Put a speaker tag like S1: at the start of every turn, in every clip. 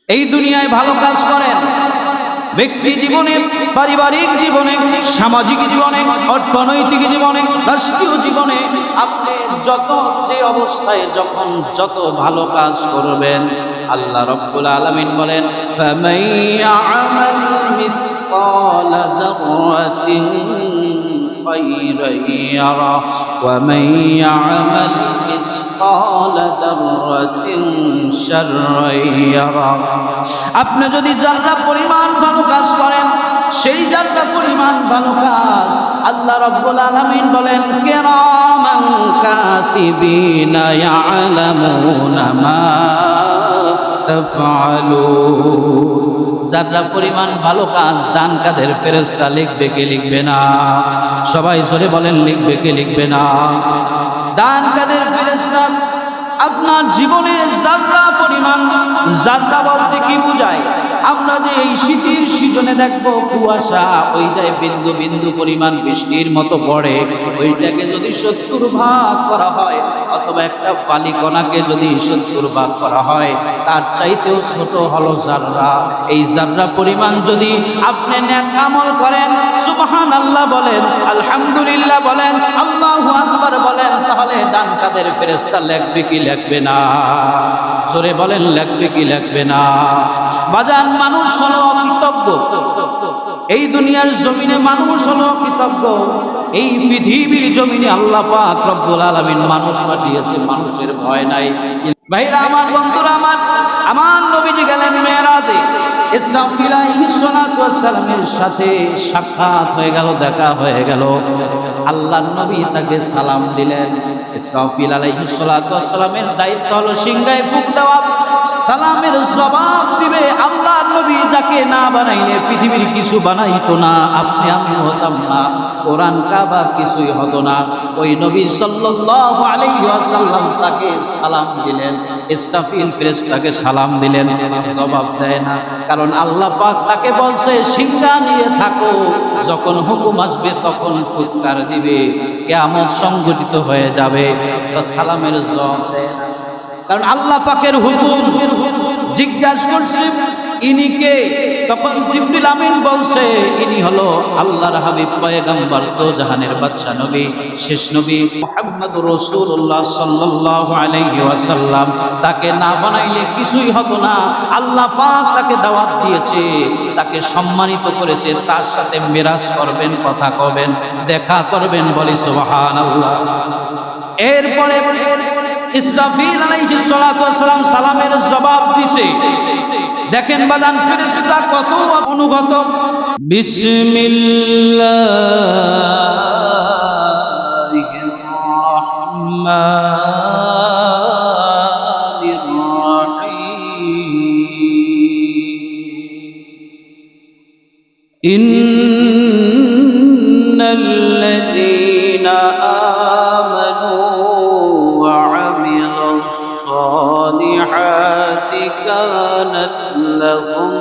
S1: এই দুনিয়ায় ভালো কাজ করেন, ব্যক্তি জীবনে, পারিবারিক জীবনে, সামাজিক জীবনে, অর্থনৈতিক জীবনে, রাষ্ট্রীয় জীবনে আপনি যে অবস্থায় যখন যত ভালো কাজ করবেন, আল্লাহ রাব্বুল আলামিন বলেন ফামান ইয়া'মাল মিসকালা যাররাতিন খায়রান ইয়ারা ওয়া মান ইয়া'মাল মিসকালা যাররাতিন শাররান ইয়ারা। আপনি যদি যারা পরিমাণ ভালো কাজ করেন, সেই যারা পরিমাণ ভালো কাজ আল্লাহ রাব্বুল আলামিন বলেন কিরামান কাতিবিনা ইয়ালামুনা মা তাফআলুন। যারা পরিমাণ ভালো কাজ ডান কাঁধের ফেরেশতা লিখবে কে লিখবে না? সবাই জোরে বলেন লিখবে কে লিখবে না? ডান কাঁধের ফেরেশতা আপনার জীবনে যারা পরিমাণ, যারা বলতে কি বোঝায়? আমরা যে এই শীতের সিজনে দেখবো কুয়াশা, ওইটাই বিন্দু বিন্দু পরিমাণ বৃষ্টির মতো পড়ে, ওইটাকে যদি 70 ভাগ করা হয়, অথবা একটা বালিকণাকে যদি 70 ভাগ করা হয়, তার চাইতেও ছোট হলো জাররা। এই জাররা পরিমাণ যদি আপনি নেক আমল করেন, সুবহানাল্লাহ বলেন, আলহামদুলিল্লাহ বলেন, আল্লাহু আকবার বলেন, তাহলে ডান কাঁধের ফেরেশতা লিখবে কি লিখবে না? জোরে বলেন লিখবে কি লিখবে না? বাজান, মানুষ হলো অকৃতজ্ঞ। এই দুনিয়ার জমিনে মানুষ হলো অকৃতজ্ঞ। এই পৃথিবীর জমিনে আল্লাহ পাক রব্বুল আলামিন মানুষ পাঠিয়েছে, মানুষের ভয় নাই। ভাইরা আমার, বন্ধুরা আমার নবীজি গেলেন মেরাজে। ইসরাফিল আলাইহিস সালাতু ওয়াস সালামের সাথে সাক্ষাৎ হয়ে গেল, দেখা হয়ে গেল। আল্লাহর নবী তাকে সালাম দিলেন। ইসরাফিল আলাইহিস সালাতু ওয়াস সালামের দায়িত্ব হলো সিংহায় ফুঁক দেওয়া, সালামের জবাব দিবে। আল্লাহর নবী যাকে না বানাইলে পৃথিবীর কিছু বানাইতো না, আপনি আমি হতাম না, কোরআন কাবা কিছুই হতো না। ওই নবী সাল্লাল্লাহু আলাইহি ওয়াসাল্লাম তাকে সালাম দিলেন, ইসরাফিল ফেরেশতাকে সালাম দিলেন, জবাব দেয় না। কারণ আল্লাহ পাক তাকে বলছে সিংহা নিয়ে থাকো, যখন হুকুম আসবে তখন ফুৎকার দিবে, কিয়ামত সংঘটিত হয়ে যাবে। তো সালামের জবাব দেয় না, কারণ আল্লাহ পাকের হুকুম। জিজ্ঞাসা করছে ইনি কে? তখন জিবরিল আমিন বলছে ইনি হলো আল্লাহর হাবিব পয়গম্বর, তো জাহানের বাদশা নবী, শেষ নবী মুহাম্মদুর রাসূলুল্লাহ সাল্লাল্লাহু আলাইহি ওয়াসাল্লাম। তাকে না বানাইলে কিছুই হতো না। আল্লাহ পাক তাকে দাওয়াত দিয়েছে, তাকে সম্মানিত করেছে, তার সাথে মিরাজ করবেন, কথা কবেন, দেখা করবেন, বলি সুবহানাল্লাহ। এরপরে ইসরাফিল আলাইহিস সালাতু ওয়াস সালাম সালামের জবাব দিছে। দেখেন বাদান ফেরেশতা কত অনুগত। বিসমিল্লাহির রাহমানির রাহিম। ইন্নাল্লাযীনা আমানু ওয়া আমিলুস সালিহাতি কানাত লাহুম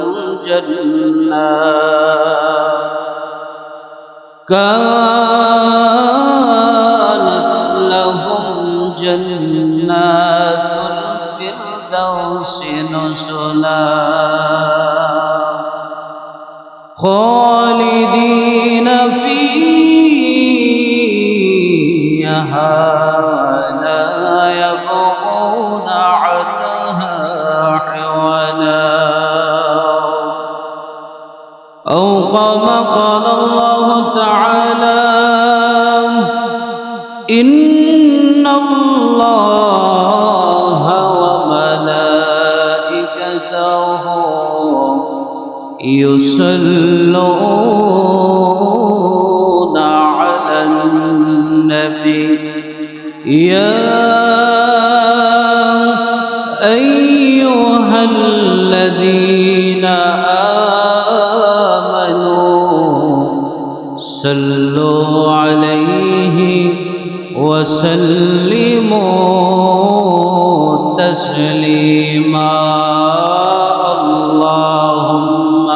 S1: জান্নাতুল ফিরদাউসি নুজুলা খালিদিনা ফিহা লা ইয়াবগুনা আনহা হিওয়ালা। أو كما قال الله تعالى إن الله وملائكته يصلون على النبي يا أيها الذين صلوا عليه وسلموا تسليما اللهم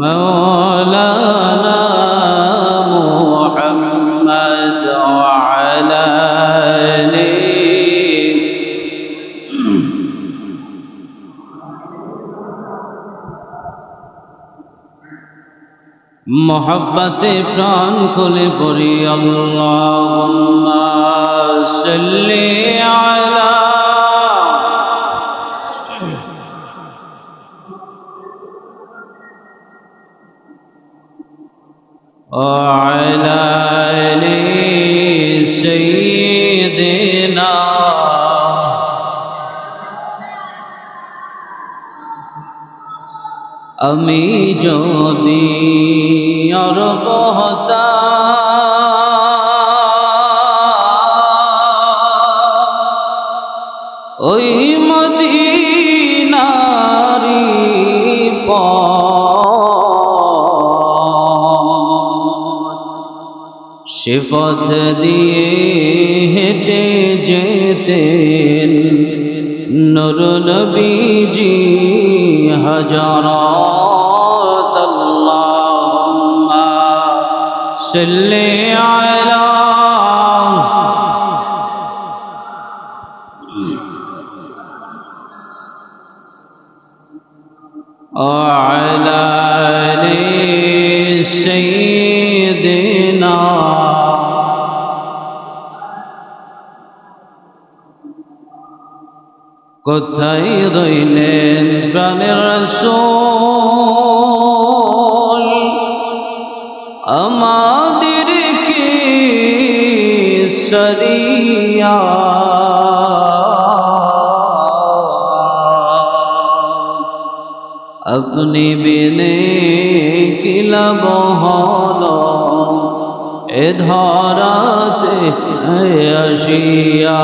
S1: مولانا محمد وعلى মোহাব্বতে প্রাণ খুলে পড়ি আল্লাহুম্মা সাল্লি আলা وعلى آل سيدنا আমি যদি আরব হতাম ওই মদিনারি পথ সে পথ দিয়ে হেঁটে যেতেন নূর নবীজি হাজারাত আল্লাহুম্মা সাল্লি আলা وعلى آل سيدنا কোথায় রইলেন প্রাণের রাসূল আমাদেরকে সরিয়া আপনি বিনে কি লাভ হলো এ ধরাতে আসিয়া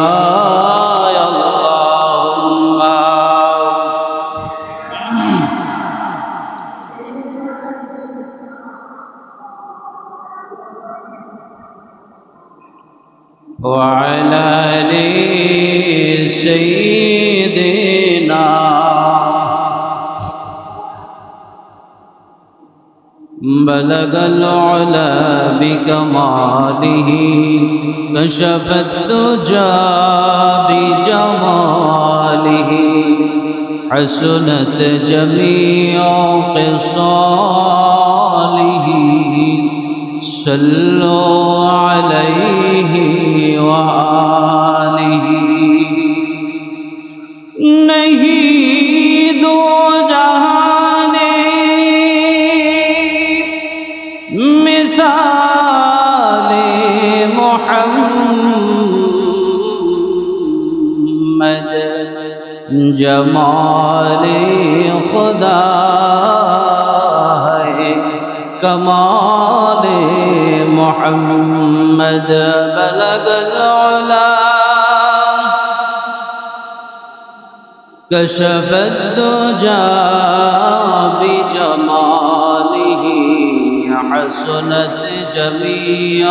S1: وعلى آل سيدنا بلغ العلا بكماله كشف الدجى بجماله حسنت جميع خصاله صلوا عليه وآله नहीं दो जहाने मिसाले मोहम्मद जमाले खुदा है कमाले मोहम्मद बलग العلا كشف الدجى بجماله حسنت جميع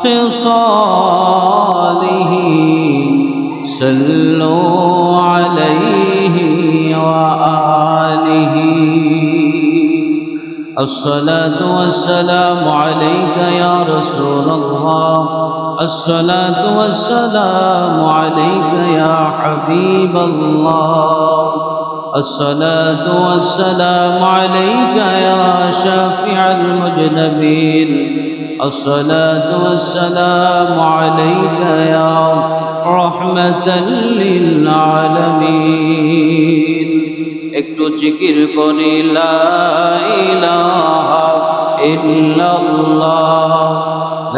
S1: خصاله صلوا عليه وآله الصلاة والسلام عليك يا رسول الله الصلاة والسلام عليك يا حبيب الله الصلاة والسلام عليك يا شافع المذنبين الصلاة والسلام عليك يا رحمة للعالمين একটু জিকির করি লা ইলাহা ইল্লাল্লাহ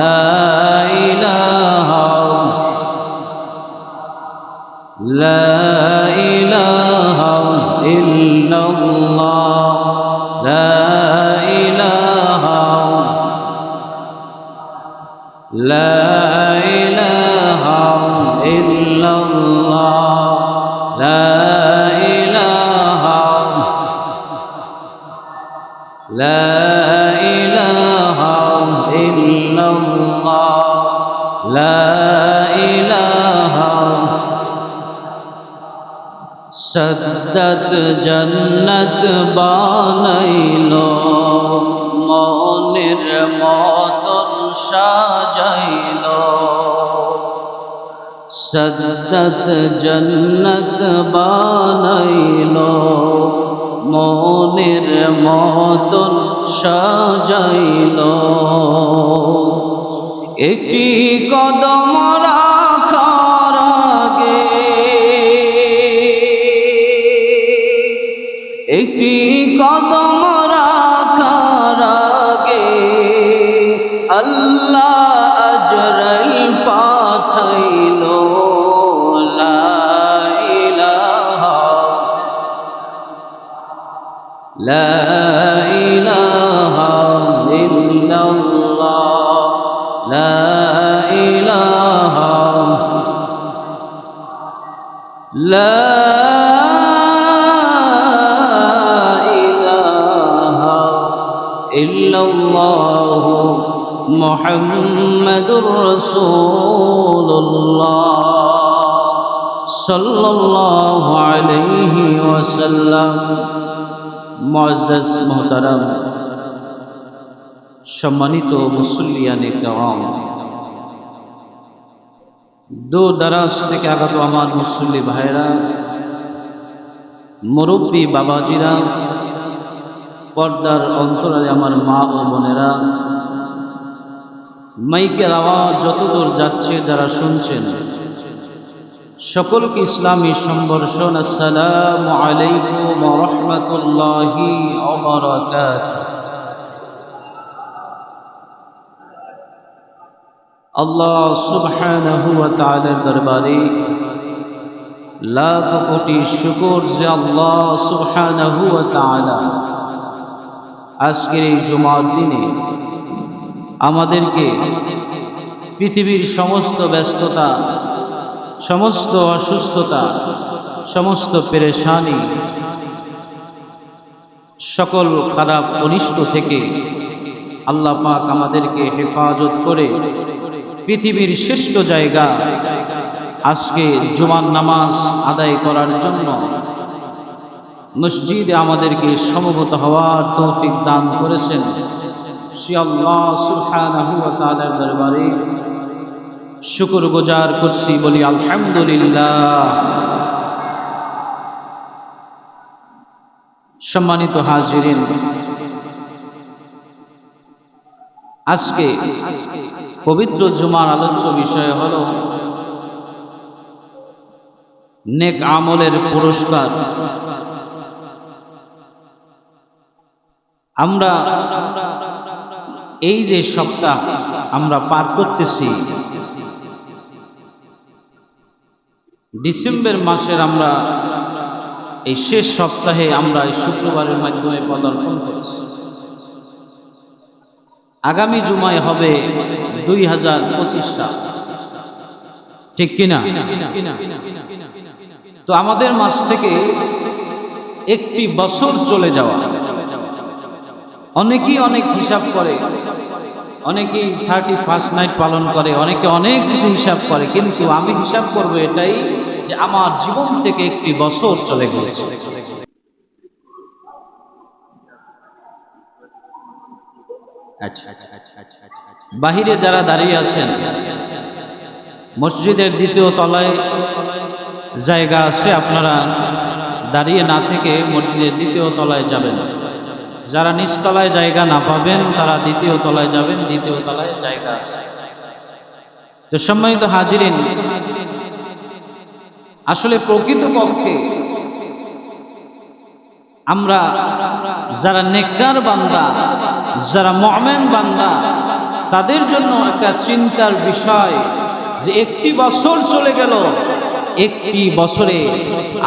S1: লা ইলাহা লা ইলাহা ইল্লাল্লাহ লা ইলাহা লা ইলাহা ইল্লাল্লাহ লা لا إله إلا الله لا إله سدت جنت বানাইলো মনের মতন সাজাইলো সদত জন্নত বানাইলো মনের মতন সাজাইল, একটি কদম রাখার আগে, একটি কদম রাখার আগে আল্লাহ আজরাইল পাঠাইল। লা ইলাহা ইল্লাল্লাহ, লা ইলাহা ইল্লাল্লাহ মুহাম্মাদুর রাসূলুল্লাহ সাল্লাল্লাহু আলাইহি ওয়াসাল্লাম। মুআজ্জাজ মুহতারাম, সম্মানিত মুসল্লিয়ানে কেরাম, দূর দারাজ থেকে আগত আমার মুসল্লি ভাইরা, মুরব্বী বাবাজিরা, পর্দার অন্তরালে আমার মা ও বোনেরা, মাইকের আওয়াজ যতদূর যাচ্ছে যারা শুনছেন, সকলকে ইসলামী সম্বর্ষণ। আসসালামু আলাইকুম ওয়া রাহমাতুল্লাহি ওয়া বারাকাতুহু। আল্লাহ সুবহানাহু ওয়া তাআলার দরবারে লাখ কোটি শুকর যে আল্লাহ সুবহানাহু ওয়া তাআলা আজকের এই জুমার দিনে আমাদেরকে পৃথিবীর সমস্ত ব্যস্ততা, সমস্ত অসুস্থতা, সমস্ত পেরেশানি, সকল খারাপ অনিষ্ট থেকে আল্লাহ পাক আমাদেরকে হেফাজত করে পৃথিবীর শ্রেষ্ঠ জায়গা আজকে জুমার নামাজ আদায় করার জন্য মসজিদে আমাদেরকে সমবেত হওয়ার তৌফিক দান করেছেন। সে আল্লাহ সুবহানাহু ওয়া তাআলার দরবারে শুকরগুজার করছি, বলি আলহামদুলিল্লাহ। সম্মানিত হাজিরিন, আজকে পবিত্র জুমার আলোচ্য বিষয় হল নেক আমলের পুরস্কার। আমরা এই যে সপ্তাহ আমরা পার করতেছি, ডিসেম্বর মাসের আমরা এই শেষ সপ্তাহে আমরা এই শুক্রবারের মাধ্যমে পদার্পণ করছি। আগামী জুমায় হবে 2025 সাল, ঠিক কিনা? তো আমাদের মাস থেকে একটি বছর চলে যাওয়া, অনেকেই অনেক হিসাব করে, অনেকেই 31st নাইট পালন করে, অনেকে অনেক কিছু হিসাব করে, কিন্তু আমি হিসাব করব এটাই যে আমার জীবন থেকে একটি বছর চলে গেছে। বাহিরে যারা দাঁড়িয়ে আছেন, মসজিদের দ্বিতীয় তলায় জায়গা আছে, আপনারা দাঁড়িয়ে না থেকে মসজিদের দ্বিতীয় তলায় যাবেন। যারা নিচতলায় জায়গা না পাবেন তারা দ্বিতীয় তলায় যাবেন, দ্বিতীয় তলায় জায়গা আছে। তো সম্মানিত হাজিরিন, আসলে প্রকৃতপক্ষে আমরা যারা নেককার বান্দা, যারা মুমিন বান্দা, তাদের জন্য একটা চিন্তার বিষয় যে একটি বছর চলে গেল, একটি বছরে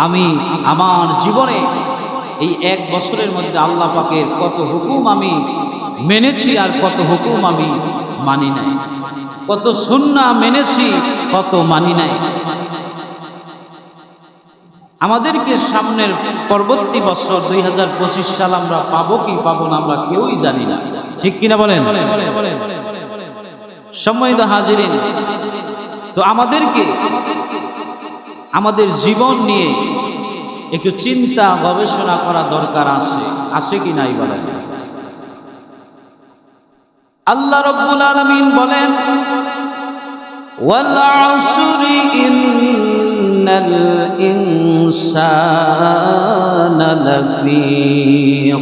S1: আমি আমার জীবনে এই এক বছরের মধ্যে আল্লাহ পাকের কত হুকুম আমি মেনেছি আর কত হুকুম আমি মানি নাই, কত সুন্নাহ মেনেছি কত মানি নাই। আমাদেরকে সামনের পরবর্তী বছর 2025 সাল আমরা পাবো কি পাবো না আমরা কেউই জানি না, ঠিক কিনা বলেন? সম্মানিত হাজিরিন, তো আমাদেরকে আমাদের জীবন নিয়ে একটু চিন্তা গবেষণা করা দরকার আছে কি নাই বলেন? আল্লাহ রাব্বুল আলামিন বলেন, ওয়াল আসরি ইন্নাল ইনসানা লাফি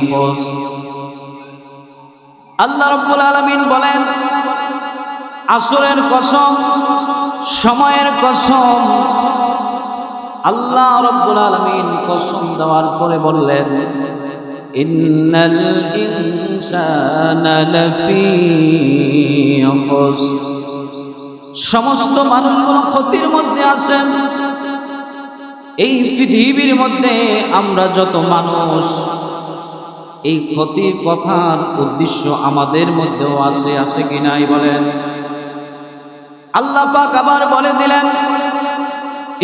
S1: খুসর আল্লাহ রাব্বুল আলামিন বলেন, আসরের কসম, সময়ের কসম। আল্লাহ রাব্বুল আলামিন কসম দেওয়ার পরে বললেন, ইন্নাল ইনসানা লাফী খুসর, সমস্ত মানুষগুলো ক্ষতির মধ্যে আছে। এই পৃথিবীর মধ্যে আমরা যত মানুষ, এই ক্ষতির কথার উদ্দেশ্য আমাদের মধ্যেও আছে কি নাই বলেন? আল্লাহ পাক আবার বলে দিলেন,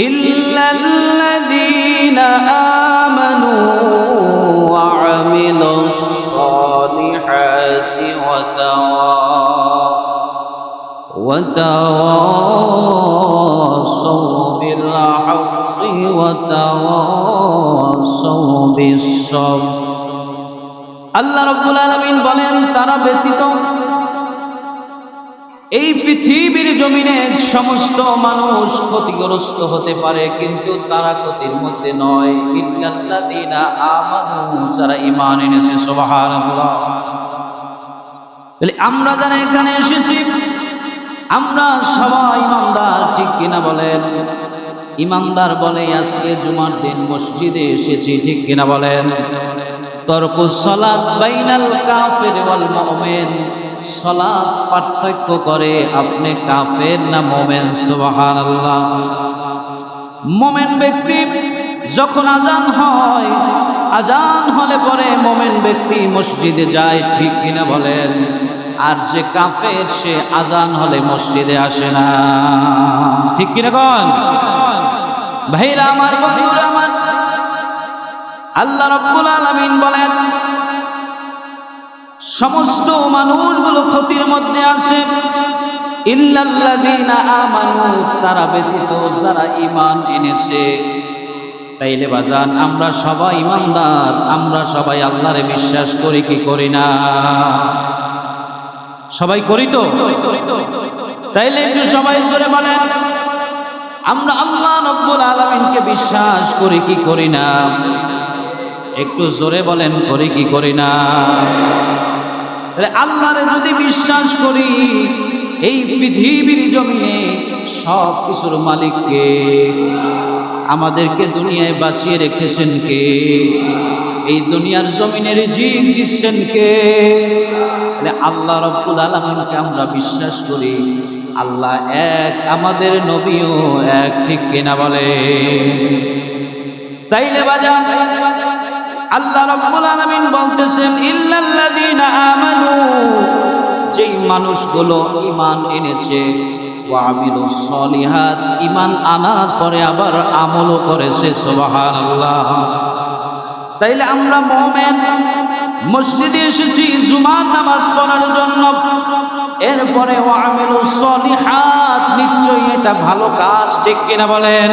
S1: ইল্লাল্লাযীনা আমানু ওয়া আমিলুস সালিহাতি ওয়া তাওয়াসাউ বিল হাক্কি ওয়া তাওয়াসাউ বিস সাবর। আল্লাহ রাব্বুল আলামিন বলেন, তারা ব্যতীত এই পৃথিবীর জমিনে সমস্ত মানুষ ক্ষতিগ্রস্ত হতে পারে, কিন্তু তারা ক্ষতির মধ্যে নয়। ইল্লাল্লাযীনা আমানু, যারা ঈমান এনেছে। সুবহানাল্লাহ। তাহলে আমরা যারা এখানে এসেছি, আমরা সবাই ঈমানদার, ঠিক কিনা বলেন? ঈমানদার বলে আজকে জুমার দিন মসজিদে এসেছি, ঠিক কিনা বলেন? তরকুস সালাত বাইনাল কাফির ওয়াল মুমিন, সালাত পার্থক্য করে আপনি কাফের না মুমিন। সুবহানাল্লাহ। মুমিন ব্যক্তি যখন আজান হয়, আজান হলে পরে মুমিন ব্যক্তি মসজিদে যায়, ঠিক কিনা বলেন? আর যে কাফের, সে আজান হলে মসজিদে আসে না, ঠিক কিনা কোন ভাইরা আমার, বন্ধুরা আমার? আল্লাহ রাব্বুল আলামিন বলেন, সমস্ত মানুষগুলো ক্ষতির মধ্যে আছে। ইল্লাল্লাযীনা আমানু, তারা ব্যতীত যারা ঈমান এনেছে। তাইলে বাজান, আমরা সবাই ঈমানদার, আমরা সবাই আল্লাহরে বিশ্বাস করি কি করি না? সবাই করি তো? তাইলে একটু সবাই জোরে বলেন, আমরা আল্লাহ রাব্বুল আলামিনকে বিশ্বাস করি কি করি না? একটু জোরে বলেন, করি কি করি না? আল্লাহরে যদি বিশ্বাস করি, এই পৃথিবীর জমিনে সব কিছুর মালিককে, আমাদেরকে দুনিয়ায় বাঁচিয়ে রেখেছেন কে? এই দুনিয়ার জমিনে রিজিক দিচ্ছেন কে? আল্লাহ রাব্বুল আলামিনকে আমরা বিশ্বাস করি। আল্লাহ এক, আমাদের নবীও এক, ঠিক কিনা বলে? তাইলে বাজান, আল্লাহ রাব্বুল আলামিন বলতেছেন, ইল্লাল্লাযীনা আমানু, যেই মানুষগুলো ঈমান এনেছে, ওয়া আমিলুস সালিহাত, ঈমান আনার পরে আবার আমলও করেছে। সুবহানাল্লাহ। তাইলে আমরা মুমিন, মসজিদে এসেছি জুমার নামাজ পড়ার জন্য। এরপরে ওয়া আমিলুস সালিহাত, নিশ্চয়ই এটা ভালো কাজ, ঠিক কিনা বলেন?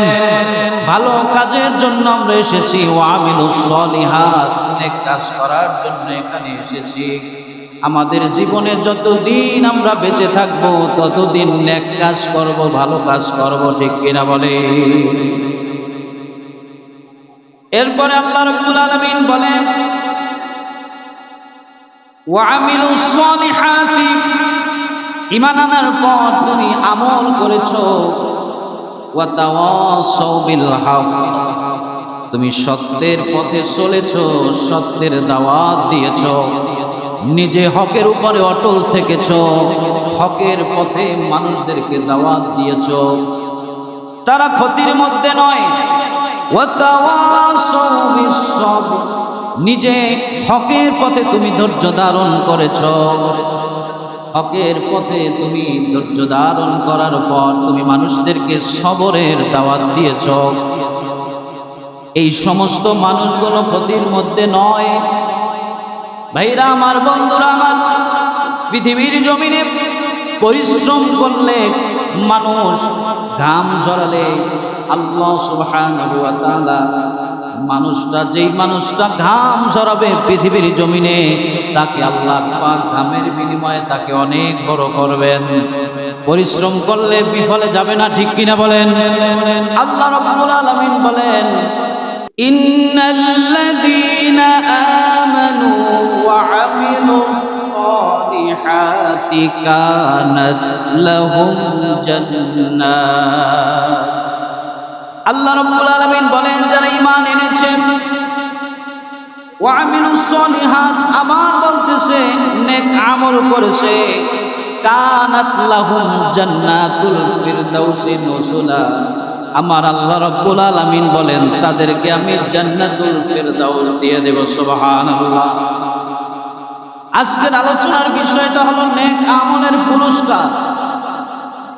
S1: ভালো কাজের জন্য আমরা এসেছি। ওয়া আমিলুস সালিহাত, নেক কাজ করার জন্য এখানে এসেছি। আমাদের জীবনে যতদিন আমরা বেঁচে থাকবো, ততদিন নেক কাজ করব, ভালো কাজ করব, ঠিক কিনা বলে? এরপরে আল্লাহ রাব্বুল আলামিন বলেন, ওয়া আমিলুস সালিহাতি, ঈমান আনার পর তুমি আমল করেছো। ওয়া তাওয়াসাউ বিল হক, তুমি সত্যের পথে চলেছো, সত্যের দাওয়াত দিয়েছো। নিজে হকের উপরে অটল থেকেছো, হকের পথে মানুষদেরকে দাওয়াত দিয়েছো। তারা ক্ষতির মধ্যে নয়। ওয়া তাওয়াসাউ বিস সাবর, নিজে হকের পথে তুমি ধৈর্য ধারণ করেছো। হকের পথে তুমি ধৈর্য ধারণ করার পর তুমি মানুষদেরকে সবরের দাওয়াত দিয়েছ। এই সমস্ত মানুষগুলো ক্ষতির মধ্যে নয়। ভাইরা আমার, বন্ধুরা আমার, পৃথিবীর জমিনে পরিশ্রম করলে মানুষ, ঘাম ঝরালে আল্লাহ সুবহানাহু ওয়া তাআলা যেই মানুষটা ঘাম ঝরাবে পৃথিবীর জমিনে, তাকে আল্লাহ পাক ঘামের বিনিময়ে তাকে অনেক বড় করবেন। পরিশ্রম করলে বিফলে যাবে না, ঠিক কিনা বলেন? আল্লাহ রাব্বুল আলামিন বলেন, ইন্নাল্লাযীনা আমানু ওয়া আমিলুস কানাত লাহুম জান্নাত। আল্লাহ রাব্বুল আলামিন বলেন, যারা ঈমান এনেছে ওয়া আমিলুস সলিহাত, আবার বলতেছে নেক আমল করেছে, কানাত লাহুম জান্নাতুল ফিরদাউসি নুজুলা, আমার আল্লাহ রাব্বুল আলামিন বলেন তাদেরকে আমি জান্নাতুল ফিরদাউস দিয়ে দেব। সুবহানাল্লাহ। আজকের আলোচনার বিষয়টা হলো নেক আমলের পুরস্কার।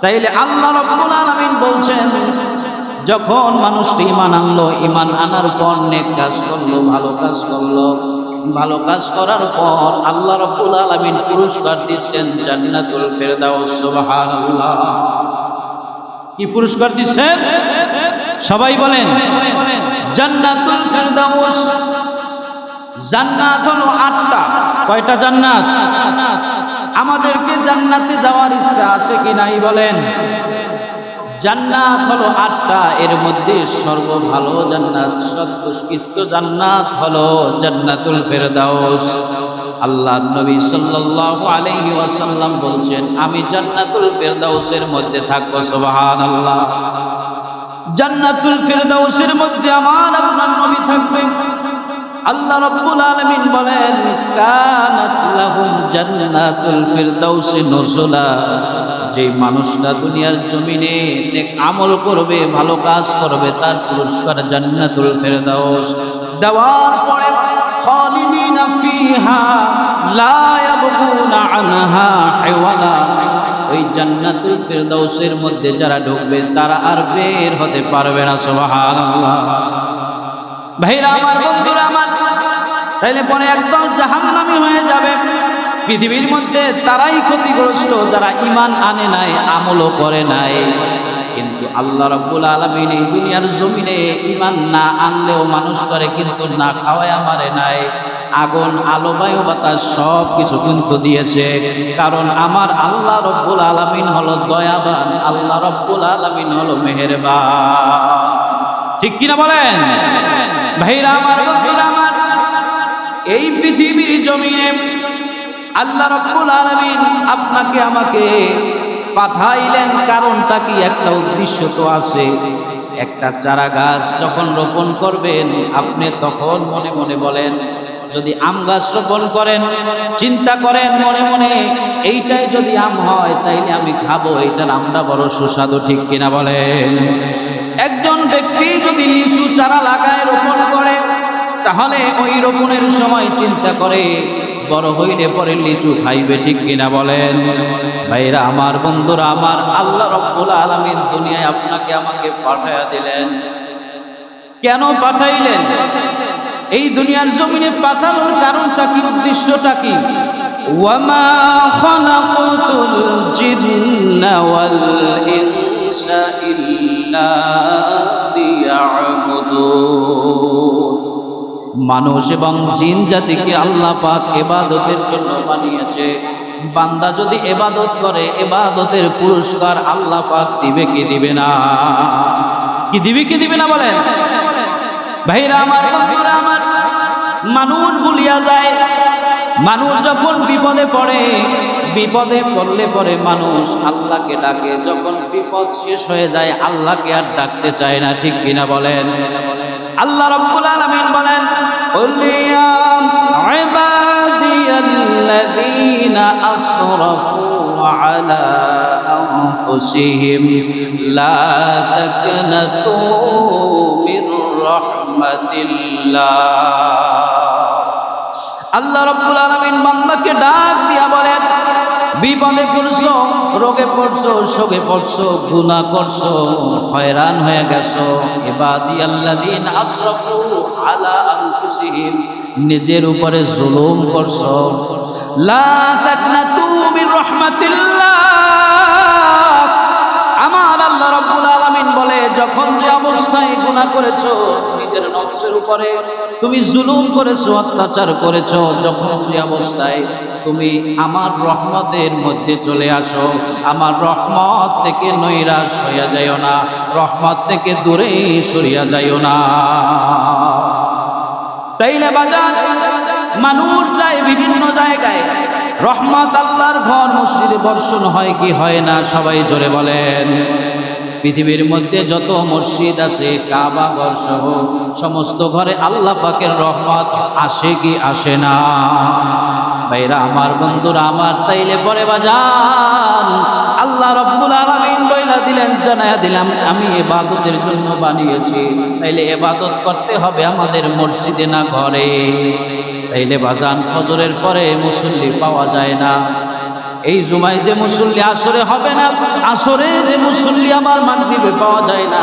S1: তাইলে আল্লাহ রাব্বুল আলামিন বলছেন, যখন মানুষটি ঈমান আনলো, ঈমান আনার পর নেক কাজ করলো, ভালো কাজ করলো, ভালো কাজ করার পর আল্লাহ রাব্বুল আলামিন পুরস্কার দিচ্ছেন জান্নাতুল ফিরদাউস। সুবহানাল্লাহ। কি পুরস্কার দিচ্ছেন? সবাই বলেন জান্নাতুল ফিরদাউস। জান্নাত হলো 8টা। কয়টা জান্নাত? আমাদেরকে জান্নাতে যাওয়ার ইচ্ছা আছে কি নাই বলেন? জান্নাত হলো 8টা, এর মধ্যে সর্বভালো জান্নাত, সর্বোৎকৃষ্ট জান্নাত হলো জান্নাতুল ফিরদাউস। আল্লাহর নবী সাল্লাল্লাহু আলাইহি ওয়াসাল্লাম বলছেন, আমি জান্নাতুল ফিরদাউসের মধ্যে থাকবো। সুবহানাল্লাহ। জান্নাতুল ফিরদাউসের মধ্যে আমার আপনার নবী থাকবে। আল্লাহ রাব্বুল আলামিন বলেন, কানাত লাহুম জান্নাতুল ফিরদাউসি নুজুলা, যে মানুষটা দুনিয়ার জমিনে নেক আমল করবে, ভালো কাজ করবে, তার পুরস্কার জান্নাতুল ফিরদাউস। দেওয়ার পরে খালিদিনা ফিহা লা ইয়াবগুনা আনহা হিওয়ালা, ওই জান্নাতুল ফিরদাউসের মধ্যে যারা ঢুকবে তারা আর বের হতে পারবে না। সুবহানাল্লাহ। ভাইরা আমার, বন্ধুরা আমার, তাইলে পরে একদম জাহান্নামী হয়ে যাবে। পৃথিবীর মধ্যে তারাই ক্ষতিগ্রস্ত যারা ঈমান আনে নাই, আমলও করে নাই। কিন্তু আল্লাহ রাব্বুল আলামিন এই দুনিয়ার জমিনে ঈমান না আনলেও মানুষ করে, কিন্তু না খাওয়ায় মারে নাই। আগুন, আলো, বায়ু, বাতাস সব কিছু কিন্তু দিয়েছে। কারণ আমার আল্লাহ রাব্বুল আলামিন হলো দয়াবান, আল্লাহ রাব্বুল আলামিন হলো মেহেরবান। ঠিক কিনা বলেন ভাইরা আমার, বন্ধুরা আমার? এই পৃথিবীর জমিনে আল্লাহ রাব্বুল আলামিন আপনাকে আমাকে পাঠাইলেন, কারণটা কি? একটা উদ্দেশ্য তো আছে। একটা চারা গাছ যখন রোপণ করবেন, আপনি তখন মনে মনে বলেন, যদি আম গাছ রোপণ করেন, চিন্তা করেন মনে মনে, এইটাই যদি আম হয় তাইলে আমি খাবো, এইটার আমটা বড় সুস্বাদু। ঠিক কিনা বলেন? একজন ব্যক্তি যদি লিচু চারা লাগায়, রোপণ করে, তাহলে ওই রোপণের সময় চিন্তা করে বড় হইলে পরে লিচু খাইবে। ঠিক কিনা বলেন ভাইরা আমার, বন্ধুরা আমার? আল্লাহ রাব্বুল আলামিন দুনিয়ায় আপনাকে আমাকে পাঠায়া দিলেন। কেন পাঠাইলেন? এই দুনিয়ার জমিনে পাঠানোর কারণটা কি? উদ্দেশ্যটা কি? ওয়ামা খালাকাতুল জিন্না ওয়াল ইনসা ইল্লা লিয়াবুদুন। মানুষ এবং জিন জাতিকে আল্লাহ পাক ইবাদতের জন্য বানিয়েছে। বান্দা যদি ইবাদত করে, ইবাদতের পুরস্কার আল্লাহ পাক দিবে কি দিবে না? কি দিবে কি দিবে না বলেন ভাইরা আমার, বন্ধুরা আমার? মানুষ ভুলিয়া যায়। মানুষ যখন বিপদে পড়ে, বিপদে পড়লে পরে মানুষ আল্লাহকে ডাকে। যখন বিপদ শেষ হয়ে যায়, আল্লাহকে আর ডাকতে চায় না। ঠিক কিনা বলেন? আল্লাহ রাব্বুল আলামিন বলেন, কুল ইয়া ইবাদিয়াল্লাযীনা আসরাফু আলা আনফুসিহিম লা তাকনাতু মির রাহমাতিল্লাহ। আল্লাহ রাব্বুল আলামিন বান্দাকে ডাক দিয়া বলেন, বিপদে পড়ছো, রোগে পড়ছো, শোকে পড়ছো, গুনাহ করছো, হয়রান হয়ে গেছো, ইবাদিয়াল্লাযীনা আসরাফু আলা আনফুসিহিম, নিজের উপরে জুলুম করছো, লা তাকনাতু মির রাহমাতিল্লাহ। আমার আল্লাহ রাব্বুল আলামিন বলে, যখন যে অবস্থায় গুনাহ করেছো, নিজের নফসের উপরে তুমি জুলুম করেছো, অত্যাচার করেছো, যখন যে অবস্থায় তুমি আমার রহমতের মধ্যে চলে আসো, আমার রহমত থেকে নৈরাশ হইয়া যাইও না, রহমত থেকে দূরে সরিয়া যাইও না। তাইলে বাজার মানুষ যায় বিভিন্ন জায়গায়, রহমত আল্লাহর ঘর মসজিদে বর্ষণ হয় কি হয় না? সবাই জোরে বলেন। পৃথিবীর মধ্যে যত মসজিদ আছে, কাবা ঘর সহ সমস্ত ঘরে আল্লাহ পাকের রহমত আসে কি আসে না? ভাইরা আমার, বন্ধুরা আমার, তাইলে পরে বাজান আল্লাহ রাব্বুল আলামিন বইলা দিলেন, জানায়া দিলাম, আমি ইবাদতের জন্য বানিয়েছি। তাইলে ইবাদত করতে হবে আমাদের মসজিদে না ঘরে। তাইলে বাজান ফজরের পরে মুসল্লি পাওয়া যায় না। এই জুমায় যে মুসল্লি আসরে হবে না, আসরে যে মুসল্লি আমার মাগরিবে পাওয়া যায় না,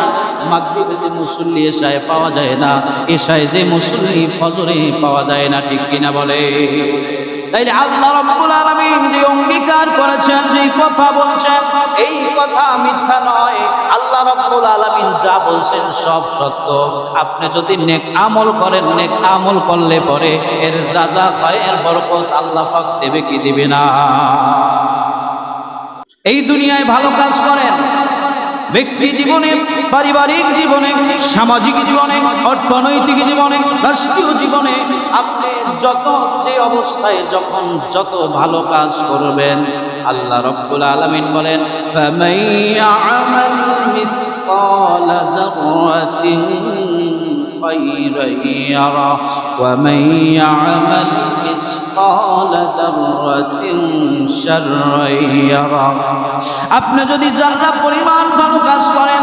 S1: মাগরিবে যে মুসল্লি এশায় পাওয়া যায় না, এশায় যে মুসল্লি ফজরে পাওয়া যায় না। ঠিক কিনা বলে? তাইলে আল্লাহ রাব্বুল আলামিন যে অঙ্গীকার করেছেন, সেই কথা বলছেন, এই কথা মিথ্যা নয়। আল্লাহ রাব্বুল আলামিন যা বলছেন সব সত্য। আপনি যদি নেক আমল করেন, নেক আমল করলে পরে এর যাজা হয়, এর বরকত আল্লাহ পাক দেবে কি দিবে না? এই দুনিয়ায় ভালো কাজ করেন, ব্যক্তি জীবনে, পারিবারিক জীবনে, সামাজিক জীবনে, অর্থনৈতিক জীবনে, রাষ্ট্রীয় জীবনে আপনি যত যে অবস্থায় যখন যত ভালো কাজ করবেন, আল্লাহ রাব্বুল আলামিন বলেন, ফামান ইয়া'মাল মিসকালা যাররাতিন খায়রান ইয়ারা ওয়া মান ইয়া'মাল মিসকালা যাররাতিন শাররান ইয়ারা। আপনি যদি যারা পরিমাণ ভালো কাজ করেন,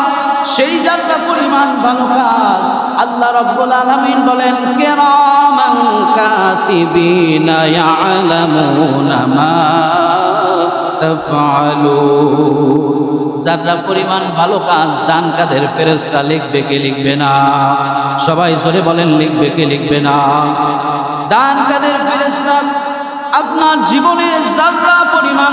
S1: সেই যারা পরিমাণ ভালো কাজ আল্লাহ রাব্বুল আলামিন বলেন, কিরামান কাতিবিনা ইয়ালামুনা মা তাফআলুন। যারা পরিমাণ ভালো কাজ ডান কাঁধের ফেরেশতা লিখবে কে লিখবে না? সবাই জোরে বলেন, লিখবে কে লিখবে না? ডান কাঁধের ফেরেশতা আপনার জীবনে যারা পরিমাণ,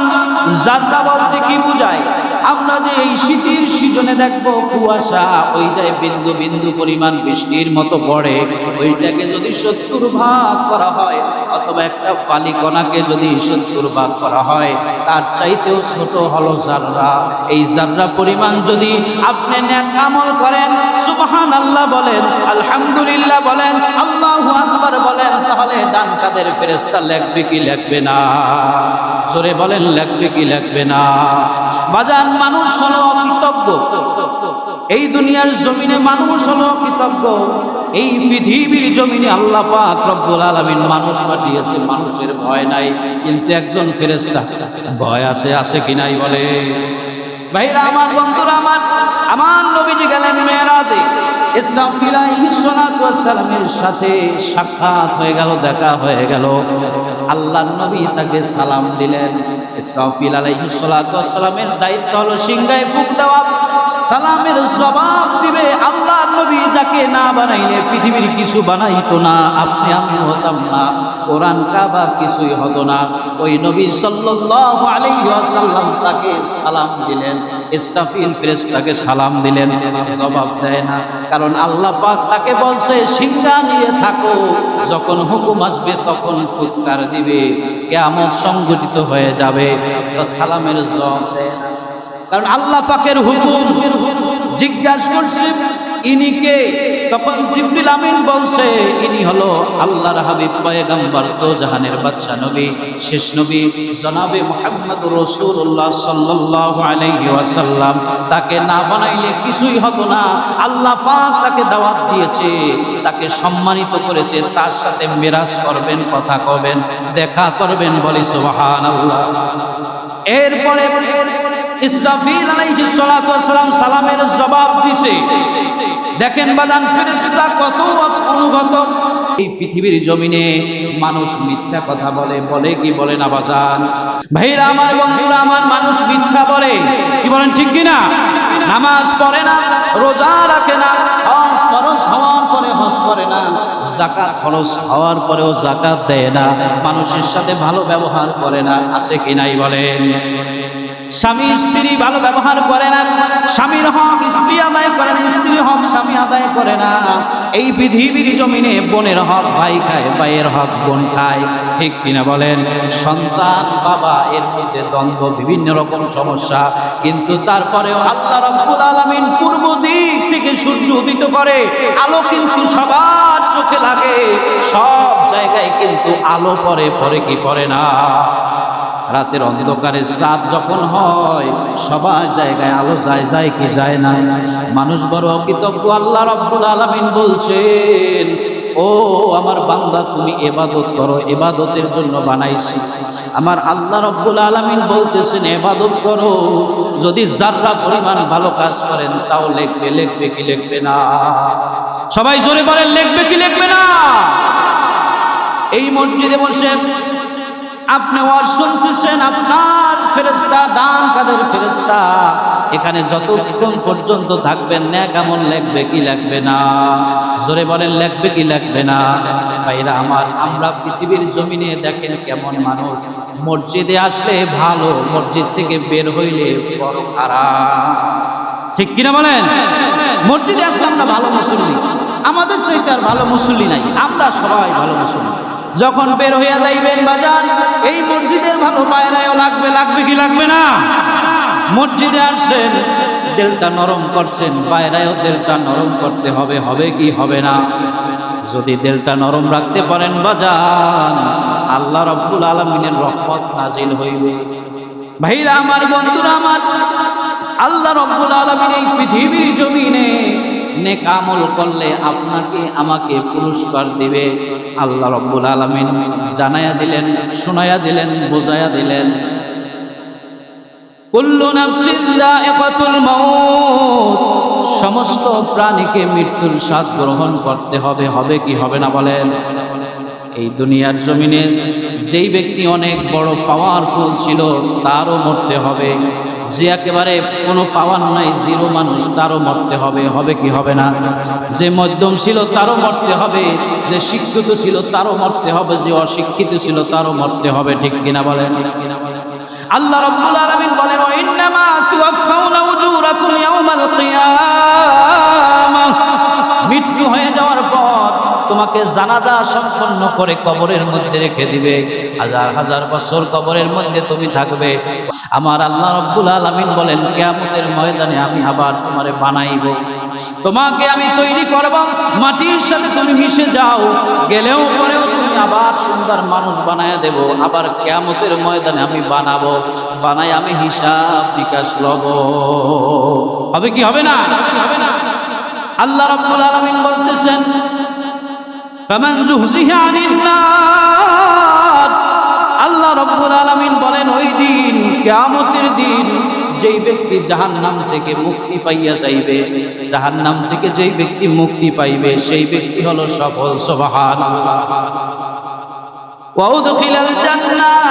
S1: যারা বলতে কি বোঝায়? আমরা যে এই শীতের সিজনে দেখবো কুয়াশা, ওইটাই বিন্দু বিন্দু পরিমাণ বৃষ্টির মতো পড়ে, ওইটাকে যদি 70 ভাগ করা হয়, অথবা একটা বালিকণাকে যদি 70 ভাগ করা হয়, তার চাইতেও ছোট হলো জাররা। এই জাররা পরিমাণ যদি আপনি নেক আমল করেন, সুবহানাল্লাহ বলেন, আলহামদুলিল্লাহ বলেন, আল্লাহু আকবার বলেন, তাহলে ডান কাঁধের ফেরেশতা লিখবে কি লিখবে না? জোরে বলেন, লিখবে কি লিখবে না? বাজান, মানুষ হলো কৃতজ্ঞ। এই দুনিয়ার জমিনে মানুষ হলো কৃতজ্ঞ। এই পৃথিবীর জমিনে আল্লাহ পাক রব্বুল আলামিন মানুষ পাঠিয়েছে, মানুষের ভয় নাই, কিন্তু একজন ফেরেশতা ভয় আছে, আছে কি নাই বলে? ভাইরা আমার, বন্ধুরা আমার, আমার নবীজি গেলেন মেরাজে। ইসরাফিল আলাইহিস সালাতু ওয়াস সালামের সাথে সাক্ষাৎ হয়ে গেল, দেখা হয়ে গেল। আল্লাহর নবী তাকে সালাম দিলেন। ইসরাফিল আলাইহিস সালাতু ওয়াস সালামের দায়িত্ব হলো সিংহায় ফুঁক দেওয়া, সালামের জবাব দিবে। আল্লাহর নবী যাকে না বানাইলে পৃথিবীর কিছু বানাইতো না, আপনি আমি হতাম না, কোরআন কাবা কিছুই হতো না। ওই নবী সাল্লাল্লাহু আলাইহি ওয়াসাল্লাম তাকে সালাম দিলেন, ইসরাফিল ফেরেশতাকে সালাম দিলেন, জবাব দেয় না। কারণ আল্লাহ পাক তাকে বলছে, সিংহা নিয়ে থাকো, যখন হুকুম আসবে তখন ফুৎকার দিবে, কিয়ামত সংঘটিত হয়ে যাবে। তো সালামের জবাব দেয় না, কারণ আল্লাহ পাকের হুকুম। জিজ্ঞাসা করছে ইনি কে? তখন জিবরিল আমিন বলছে, ইনি হলো আল্লাহর হাবিব পয়গম্বর, তো জাহানের বাদশা নবী, শেষ নবী জনাবে মুহাম্মদুর রাসূলুল্লাহ সাল্লাল্লাহু আলাইহি ওয়াসাল্লাম। তাকে না বানাইলে কিছুই হতো না। আল্লাহ পাক তাকে দাওয়াত দিয়েছে, তাকে সম্মানিত করেছে, তার সাথে মিরাজ করবেন, কথা কবেন, দেখা করবেন, বলি সুবহানাল্লাহ। এরপরে ইসরাফিল আলাইহিস সালাতু ওয়াস সালাম সালামের জবাব দিছে। দেখেন বাজান, ফেরেশতা কত অনুগত। এই পৃথিবীর জমিনে মানুষ মিথ্যা কথা বলে, বলে কি বলে না বাজান? ভাইরা আমার, বন্ধুরা আমার, মানুষ মিথ্যা বলে, কি বলেন ঠিক কি না? নামাজ পড়ে না, রোজা রাখে না, হজ ফরজ হওয়ার পরে হজ করে না, যাকাত ফরজ হওয়ার পরেও যাকাত দেয় না, মানুষের সাথে ভালো ব্যবহার করে না, আছে কি নাই বলেন? স্বামী স্ত্রী ভালো ব্যবহার করে না, স্বামীর হক স্ত্রী আদায় করে না, স্ত্রীর হক স্বামী আদায় করে না। এই পৃথিবীর জমিনে বোনের হক ভাই খায়, ভাইয়ের হক বোন খায়, ঠিক কিনা বলেন? সন্তান বাবা, এর মধ্যে দ্বন্দ্ব, বিভিন্ন রকম সমস্যা, কিন্তু তারপরেও আল্লাহ রাব্বুল আলামিন পূর্ব দিক থেকে সূর্য উদিত করে, আলো কিন্তু সবার চোখে লাগে, সব জায়গায় কিন্তু আলো পড়ে, পড়ে কি পড়ে না? রাতের অন্ধকারে চাঁদ যখন হয় সবার জায়গায় আলো যায় কি যায় না? মানুষ বড় অকৃতজ্ঞ। আল্লাহ রাব্বুল আলামিন বলছেন, ও আমার বান্দা তুমি ইবাদত করো, ইবাদতের জন্য বানাইছি। আমার আল্লাহ রাব্বুল আলামিন বলতেছেন ইবাদত করো। যদি যারা পরিমাণ ভালো কাজ করেন তাও লিখবে কি লিখবে না? সবাই জোরে বলেন, লিখবে কি লিখবে না? এই মসজিদে বসে আপনি ওয়াজ শুনতেছেন, আপনার ফেরেশতা, দান কাদের ফেরেশতা এখানে যতক্ষণ পর্যন্ত থাকবেন নেক আমল লিখবে কি লিখবে না? জোরে বলেন, লিখবে কি লিখবে না? ভাইরা আমার, আমরা পৃথিবীর জমিনে দেখেন কেমন মানুষ মসজিদে আসলে ভালো, মসজিদ থেকে বের হইলে বড় খারাপ। ঠিক কিনা বলেন? মসজিদে আসলে আমরা ভালো মুসল্লি, আমাদের চাইতে আর ভালো মুসল্লি নাই, আমরা সবাই ভালো মুসল্লি। যখন বের হইয়া যাইবেন বাজার, এই মসজিদের ভালো পায়রায়ও লাগবে কি লাগবে না? মসজিদে আসছেন, দিলটা নরম করছেন, পায়রায়ও দিলটা নরম করতে হবে কি হবে না? যদি দিলটা নরম রাখতে পারেন বাজার, আল্লাহ রাব্বুল আলামিনের রহমত নাজিল হইবে। ভাইরা আমার, বন্ধুরা আমার, আল্লাহ রাব্বুল আলামিন এই পৃথিবীর জমিনে নেক আমল করলে আপনাকে আমাকে পুরস্কার দিবে। আল্লাহ রাব্বুল আলামিন জানায়া দিলেন, শোনায়া দিলেন, বোঝায়া দিলেন, কুল্লু নাফসিন যায়িকাতুল মাউত, সমস্ত প্রাণীকে মৃত্যুর স্বাদ গ্রহণ করতে হবে কি হবে না বলেন? এই দুনিয়ার জমিনে যেই ব্যক্তি অনেক বড় পাওয়ারফুল ছিল তারও মরতে হবে, যে একেবারে কোনো পাওয়ার নাই, জিরো মানুষ, তারও মরতে হবে কি হবে না? যে মধ্যম ছিল তারও মরতে হবে, যে শিক্ষিত ছিল তারও মরতে হবে, যে অশিক্ষিত ছিল তারও মরতে হবে। ঠিক কিনা বলেন? আল্লাহ রাব্বুল আলামিন বলেন, ওয়া ইন্নামা তুওয়াফাউনা উজুরাকুম ইয়াওমাল কিয়ামাহ, মৃত্যু হয়ে যাওয়ার পর তোমাকে জানাজা সম্পন্ন করে কবরের মধ্যে রেখে দিবে। হাজার হাজার বছর কবরের মধ্যে তুমি থাকবে। আমার আল্লাহ রাব্বুল আলামিন বলেন, কিয়ামতের ময়দানে আমি আবার তোমারে বানাইব, তোমাকে আমি তৈরি করব, মাটির সাথে তুমি মিশে যাও, গেলেও পরেও তুমি আবার সুন্দর মানুষ বানায়া দেব। আবার কিয়ামতের ময়দানে আমি বানাবো, বানাই আমি হিসাব নিকাশ লব। হবে কি হবে না? আল্লাহ রাব্বুল আলামিন বলতেছেন, ফামান যুহজিহা আনিন নার, আল্লাহ রাব্বুল আলামিন বলেন ওই দিন, কিয়ামতের দিন, যেই ব্যক্তি জাহান্নাম থেকে মুক্তি পাইয়া যাইবে, জাহান্নাম থেকে যেই ব্যক্তি মুক্তি পাইবে সেই ব্যক্তি হলো সফল। সুবহানাল্লাহ। ওয়া উদখিলাল জান্নাহ,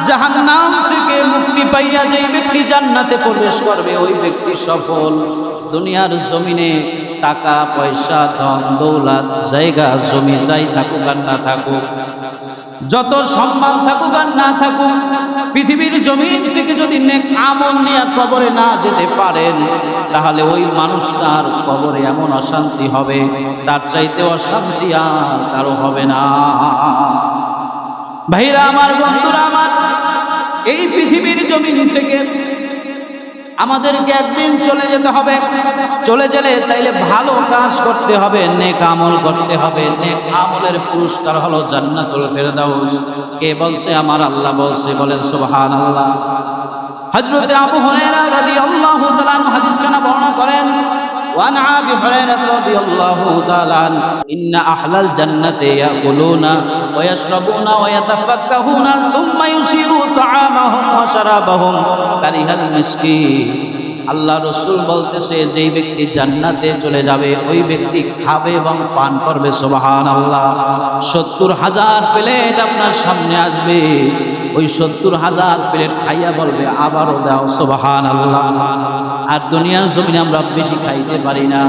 S1: জাহান্নাম থেকে মুক্তি পাইয়া যেই ব্যক্তি জান্নাতে প্রবেশ করবে ওই ব্যক্তি সফল। দুনিয়ার জমিনে টাকা পয়সা, ধন দৌলত, জায়গা জমি যাই থাকুক আর না থাকুক, যত সম্মান থাকুক আর না থাকুক, পৃথিবীর জমিন থেকে যদি নেক আমল নিয়ে কবরে না যেতে পারেন, তাহলে ওই মানুষটার কবরে এমন অশান্তি হবে, তার চাইতে অশান্তি আর কারো হবে না। ভাইরা আমার, বন্ধুরা আমার, এই পৃথিবীর জমিন থেকে আমাদেরকে একদিন চলে যেতে হবে। চলে গেলে তাইলে ভালো কাজ করতে হবে, নেক আমল করতে হবে। নেক আমলের পুরস্কার হলো জান্নাতুল ফেরদাউস। কে বলছে? আমার আল্লাহ বলছে। বলেন সুবহানাল্লাহ। হযরত আবু হুরায়রা রাদিয়াল্লাহু তাআলা হাদিস খানা বর্ণনা করেন, وعن أبي هريرة رضي الله تعالى عنه إن أهل الجنة يأكلون ويشربون ويتفكهون ثم يصير طعامهم وشرابهم كره المسكين। আল্লাহ রসুল বলতেছে, যেই ব্যক্তি জান্নাতে চলে যাবে ওই ব্যক্তি খাবে এবং পান করবে। সুবহানাল্লাহ। ৭০,০০০ প্লেট আপনার সামনে আসবে, ওই ৭০,০০০ প্লেট খাইয়া বলবে আবারও দাও। সুবহানাল্লাহ। আর দুনিয়ার জমিনে আমরা বেশি খাইতে পারি না।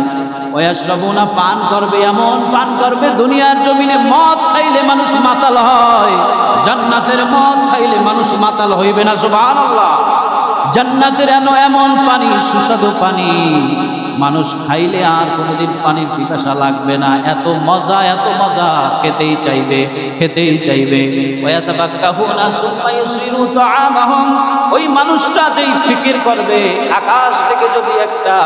S1: ওয়াশরাবুনা, পান করবে, এমন পান করবে, দুনিয়ার জমিনে মদ খাইলে মানুষ মাতাল হয়, জান্নাতের মদ খাইলে মানুষ মাতাল হইবে না। সুবহানাল্লাহ। জান্নাতের এমন পানি, সুস্বাদু পানি, মানুষ খাইলে আর কোনোদিন পানির পিপাসা লাগবে না। এত মজা, এত মজা, খেতেই চাইবে। ওয়াতাবাক্কাহুনা সুম্মা ইউসিরু তাআমাহুম, ওই মানুষটা যেই ফিকির করবে, আকাশ থেকে যদি একটা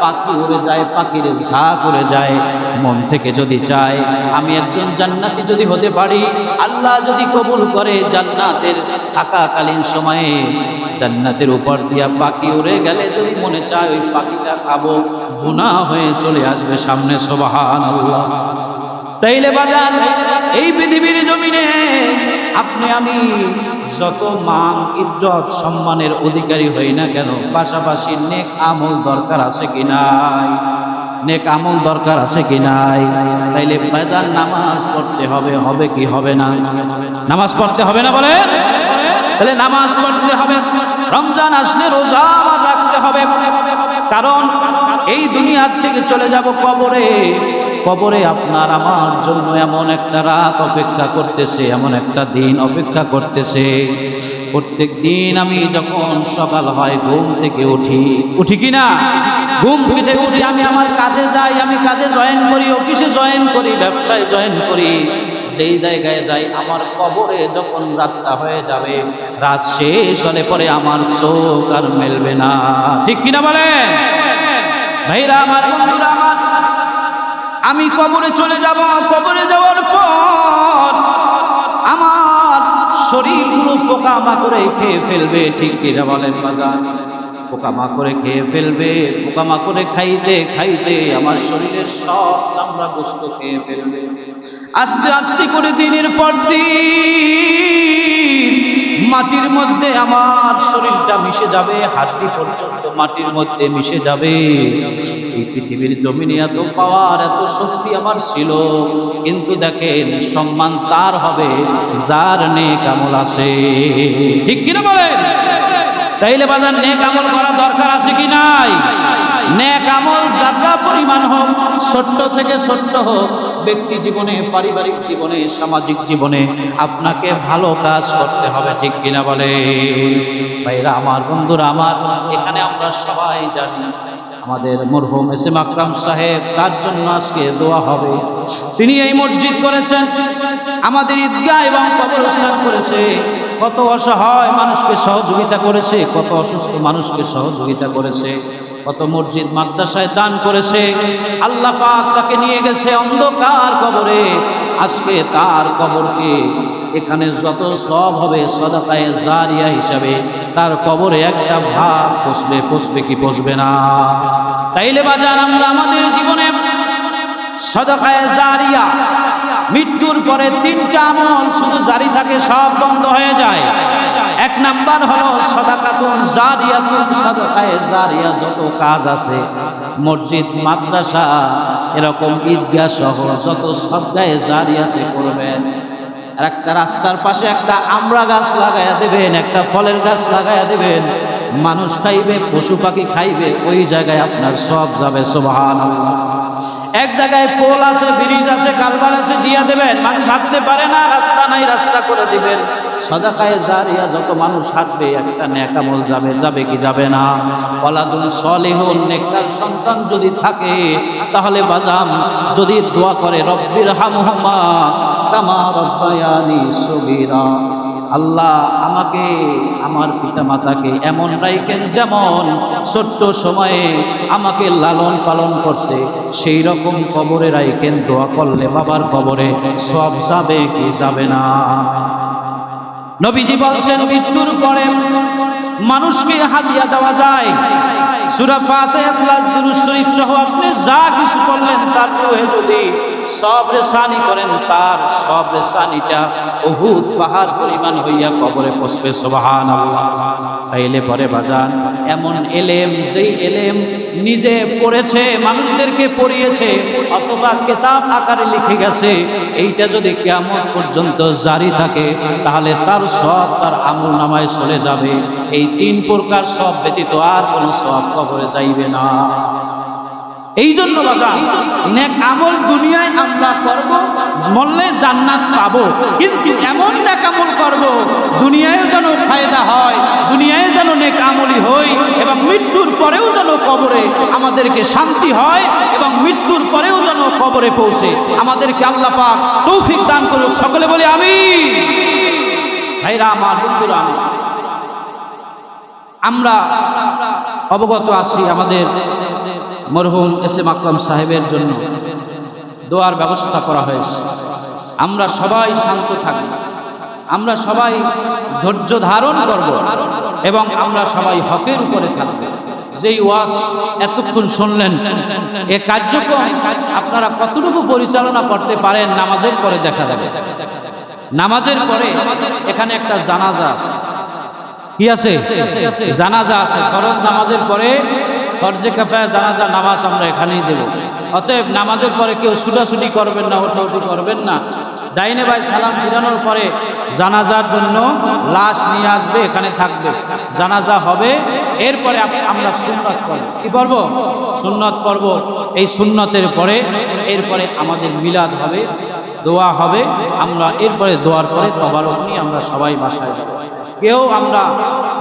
S1: পাখি উড়ে যায়, পাখির ঝাঁক উড়ে যায়। মন থেকে যদি চায় আমি একজন জান্নাতি যদি হতে পারি, আল্লাহ যদি কবুল করে, জান্নাতের থাকাকালীন সময়ে জান্নাতের উপর দিয়া পাখি উড়ে গেলে যদি মনে চায় ওই পাখিটা খাবো, গুনাহ হয়ে চলে আসবে সামনে। সুবহানাল্লাহ। তাইলে বাজান এই পৃথিবীর জমিনে আপনি আমি যত মান ইজ্জত সম্মানের অধিকারী হই না কেন, পাশাপাশি নেক আমল দরকার আছে কি নাই? নেক আমল দরকার আছে কি নাই? তাইলে বাজান নামাজ পড়তে হবে, হবে কি হবে না? নামাজ পড়তে হবে না বলে? তাহলে নামাজ পড়তে হবে। রমজান আসলে রোজা রাখতে হবে, কারণ এই দুনিয়ার থেকে চলে যাব কবরে। কবরে আপনার আমার জন্য এমন একটা রাত অপেক্ষা করতেছে, এমন একটা দিন অপেক্ষা করতেছে। প্রত্যেক দিন আমি যখন সকাল হয় ঘুম থেকে উঠি কিনা, ঘুম থেকে উঠি আমি আমার কাজে যাই, আমি কাজে জয়েন করি, অফিসে জয়েন করি, ব্যবসায় জয়েন করি, যেই জায়গায় যাই আমার কবরে যখন রাতটা হয়ে যাবে, রাত শেষ হলে পরে আমার চোখ আর মেলবে না। ঠিক কিনা বলে ভাইরা আমার, বন্ধুরা আমার? আমি কবরে চলে যাব, কবরে যাওয়ার পর আমার শরীরগুলো পোকামাকড়ে খেয়ে ফেলবে। ঠিক কিনা বলেন বাজার? পোকামাকড়ে খেয়ে ফেলবে, পোকামাকড়ে খাইতে খাইতে আমার শরীরের সব চামড়া গোস্ত খেয়ে ফেলবে। আস্তে আস্তে করে দিনের পর দিন মাটির মধ্যে আমার শরীরটা মিশে যাবে, হাড়ি পর্যন্ত মাটির মধ্যে মিশে যাবে। এই পৃথিবীর জমিনে এত পাওয়ার, এত শক্তি আমার ছিল, কিন্তু দেখেন সম্মান তার হবে যার নেক আমল আছে। ঠিক কিনা বলেন? তাইলে বাজার নেক আমল করা দরকার আছে কি নাই? নেক আমল যত পরিমাণ হোক, ছোট্ট থেকে ছোট্ট হোক, ব্যক্তি জীবনে, পারিবারিক জীবনে, সামাজিক জীবনে আপনাকে ভালো কাজ করতে হবে। ঠিক কিনা বলে ভাইরা আমার, বন্ধুরা আমার? এখানে আমরা সবাই জানি আমাদের মরহুম এসএম আকরাম সাহেব, তার জন্য আজকে দোয়া হবে। তিনি এই মসজিদ করেছেন, আমাদের ঈদগাহ এবং কবরস্থান করেছে, কত অসহায় মানুষকে সহযোগিতা করেছে, কত অসুস্থ মানুষকে সহযোগিতা করেছে, কত মসজিদ মাদ্রাসায় দান করেছে। আল্লাহ পাক তাকে নিয়ে গেছে অন্ধকার কবরে। আজকে তার কবরকে এখানে যত সব হবে সাদাকায়ে জারিয়া হিসাবে তার কবরে একটা ভাগ পৌঁছবে কি পৌঁছবে না? তাইলে বাজান আমরা আমাদের জীবনে সাদাকায়ে জারিয়া, মৃত্যুর পরে তিনটা আমল শুধু জারি থাকে, সব বন্ধ হয়ে যায়। এক নাম্বার হলো সাদাকাতুন জারিয়াতুন, সাদাকায়ে জারিয়া যত কাজ আছে মসজিদ মাদ্রাসা এরকম ঈদগাহ সহ যত সাদাকায়ে জারিয়া আছে করবেন। একটা রাস্তার পাশে একটা আমড়া গাছ লাগাইয়া দেবেন, একটা ফলের গাছ লাগাইয়া দেবেন, মানুষ খাইবে, পশু পাখি খাইবে, ওই জায়গায় আপনার সব যাবে। সুবহানাল্লাহ। এক জায়গায় পোল আছে, ব্রিজ আছে, কালভার আছে, দিয়া দেবেন, মানুষ হাঁটতে পারে না, রাস্তা নাই, রাস্তা করে দিবেন। সাদাকায়ে জারিয়া যত মানুষ হাঁটবে একটা নেক আমল যাবে, যাবে কি যাবে না? ওয়ালাদুন সলিহুন, নেককার সন্তান যদি থাকে তাহলে বাজাম যদি দোয়া করে রব্বির হামহুমা কামা রব্বায়ানি সগীরা, আল্লাহ আমাকে আমার পিতামাতাকে এমন রাখেন যেমন ছোট্ট সময়ে আমাকে লালন পালন করছে, সেই রকম কবরে রাখেন। দোয়া করলে বাবার কবরে সব যাবে কি যাবে না? নবীজি বলছেন মৃত্যুর পরে মানুষকে হাদিয়া দেওয়া যায়। সূরা ফাতিহা, ইখলাস, দুরূদ শরীফ সহ আপনি যা কিছু করলেন তার রূহে যদি সবরে সানি করেন, তার সবরে সানিটা উহুদ পাহাড় পরিমাণ হইয়া কবরে পৌঁছবে। সুবহানাল্লাহ। তাইলে পরে বাজান এমন এলেম, যেই এলেম নিজে পড়েছে, মানুষদেরকে পড়িয়েছে, অথবা কিতাব আকারে লিখে গেছে, এইটা যদি কিয়ামত পর্যন্ত জারি থাকে তাহলে তার সব তার আমলনামায় চলে যাবে। এই তিন প্রকার সব ব্যতীত আর কোনো সব কবরে যাইবে না। এই জন্য বাজান নেক আমল দুনিয়ায় আমরা করব, মরলে জান্নাত পাবো, কিন্তু এমন নেক আমল করব দুনিয়ায় যেন ফায়দা হয়, দুনিয়ায় যেন নেক আমলি হই, এবং মৃত্যুর পরেও যেন কবরে আমাদেরকে শান্তি হয়, এবং মৃত্যুর পরেও যেন কবরে পৌঁছে আমাদেরকে আল্লাহ পাক তৌফিক দান করুক। সকলে বলি আমিন। ভাইরা আমার, বন্ধুরা আমার, আমরা অবগত আছি আমাদের মরহুম এস এম আকরাম সাহেবের জন্য দোয়ার ব্যবস্থা করা হয়েছে। আমরা সবাই শান্ত থাকব, আমরা সবাই ধৈর্য ধারণ করব এবং আমরা সবাই হকের উপরে থাকব। যেই ওয়াজ এতক্ষণ শুনলেন, এ কার্যক্রম আপনারা কতটুকু পরিচালনা করতে পারেন নামাজের পরে দেখা যাবে। নামাজের পরে এখানে একটা জানাজা আছে। কি আছে? জানাজা আছে। ফরজ নামাজের পরে ফরজে কিফায়া জানাজা নামাজ আমরা এখানেই দেব। অতএব নামাজের পরে কেউ ছুটাছুটি করবেন না, ওঠাউঠি করবেন না। ডাইনে বাই সালাম ফিরানোর পরে জানাজার জন্য লাশ নিয়ে আসবে, এখানে থাকবে, জানাজা হবে। এরপরে আমরা সুন্নত করব। কি করব? সুন্নত করব। এই সুন্নতের পরে এরপরে আমাদের মিলাদ হবে, দোয়া হবে। আমরা এরপরে দোয়ার পরে তবারক নিয়ে আমরা সবাই বাসায় যাব। কেউ আমরা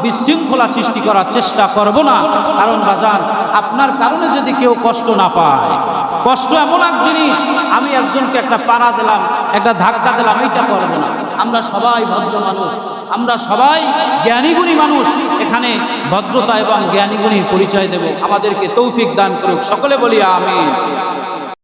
S1: বিশৃঙ্খলা সৃষ্টি করার চেষ্টা করব না। কারণ বাজার, আপনার কারণে যদি কেউ কষ্ট না পায়, কষ্ট এমন এক জিনিস, আমি একজনকে একটা পাড়া দিলাম, একটা ধাক্কা দিলাম, এটা করব না। আমরা সবাই ভদ্র মানুষ, আমরা সবাই জ্ঞানীগুণী মানুষ। এখানে ভদ্রতা এবং জ্ঞানীগুণীর পরিচয় দেব। আমাদেরকে তৌফিক দান করুক। সকলে বলি আমিন।